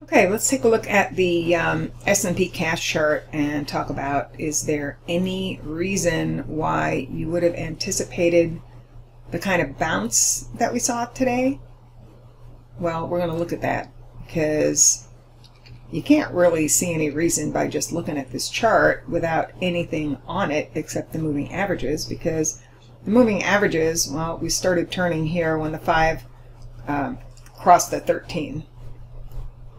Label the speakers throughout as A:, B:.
A: Okay, let's take a look at the S&P cash chart and talk about, is there any reason why you would have anticipated the kind of bounce that we saw today? Well, we're going to look at that because you can't really see any reason by just looking at this chart without anything on it except the moving averages, because the moving averages, well, we started turning here when the 5 crossed the 13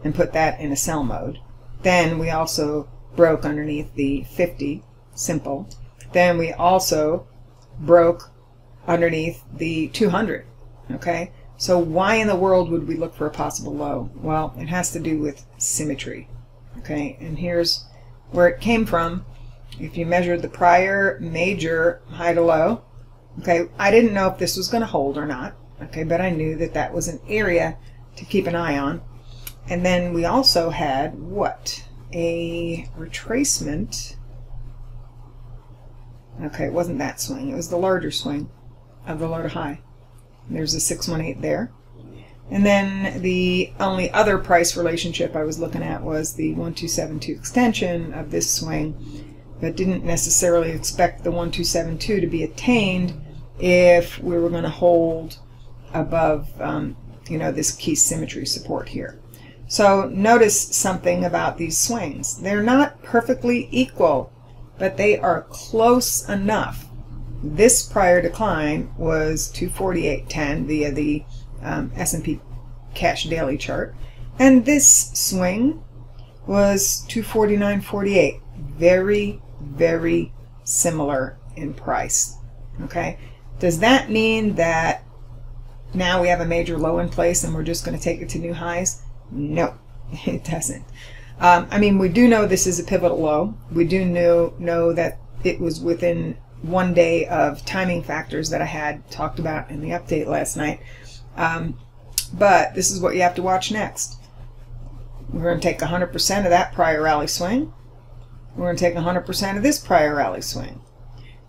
A: and put that in a sell mode. Then we also broke underneath the 50, simple. Then we also broke underneath the 200, okay? So why in the world would we look for a possible low? Well, it has to do with symmetry, okay? And here's where it came from. If you measured the prior major high to low, okay, I didn't know if this was going to hold or not, okay, but I knew that that was an area to keep an eye on. And then we also had, what? A retracement. Okay, it wasn't that swing. It was the larger swing of the low to high. There's a 618 there. And then the only other price relationship I was looking at was the 1272 extension of this swing, but didn't necessarily expect the 1272 to be attained if we were going to hold above this key symmetry support here. So notice something about these swings. They're not perfectly equal, but they are close enough. This prior decline was 248.10 via the S&P cash daily chart, and this swing was 249.48. Very, very similar in price. Okay, does that mean that now we have a major low in place and we're just going to take it to new highs? No, it doesn't. I mean, we do know this is a pivotal low. We do know that it was within 1 day of timing factors that I had talked about in the update last night. But this is what you have to watch next. We're going to take 100% of that prior rally swing. We're going to take 100% of this prior rally swing.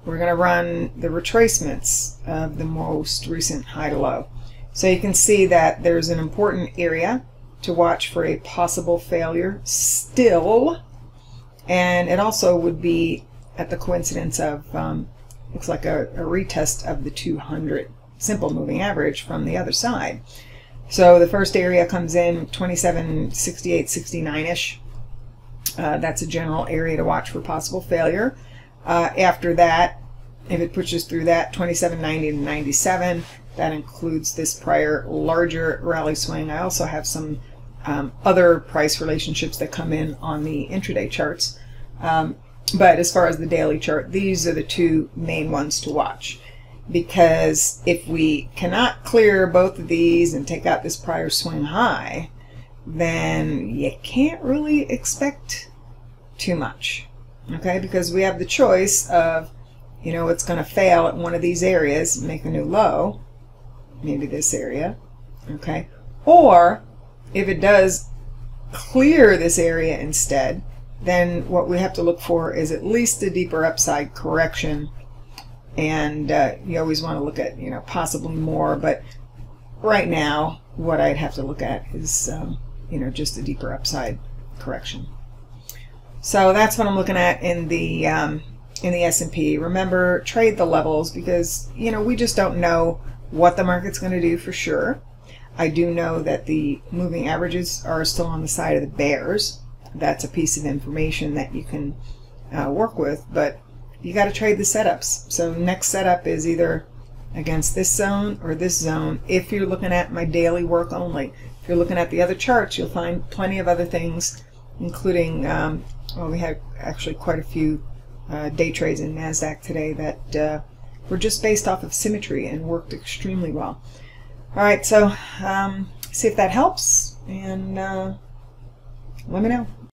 A: We're going to run the retracements of the most recent high to low. So you can see that there's an important area to watch for a possible failure still, and it also would be at the coincidence of looks like a retest of the 200 simple moving average from the other side. So the first area comes in 2768.69ish. That's a general area to watch for possible failure. After that, if it pushes through that, 2790 to 97, that includes this prior larger rally swing. I also have some other price relationships that come in on the intraday charts. But as far as the daily chart, these are the two main ones to watch. Because if we cannot clear both of these and take out this prior swing high, then you can't really expect too much. Okay, because we have the choice of, it's going to fail at one of these areas, make a new low, maybe this area, okay, or if it does clear this area instead, then what we have to look for is at least a deeper upside correction. And you always want to look at, possibly more, but right now what I'd have to look at is, just a deeper upside correction. So that's what I'm looking at in the S&P. Remember, trade the levels, because we just don't know what the market's going to do for sure. I do know that the moving averages are still on the side of the bears. That's a piece of information that you can work with, but you got to trade the setups. So next setup is either against this zone or this zone if you're looking at my daily work only. If you're looking at the other charts, you'll find plenty of other things, including well, we had actually quite a few day trades in NASDAQ today that were just based off of symmetry and worked extremely well. All right, so see if that helps, and let me know.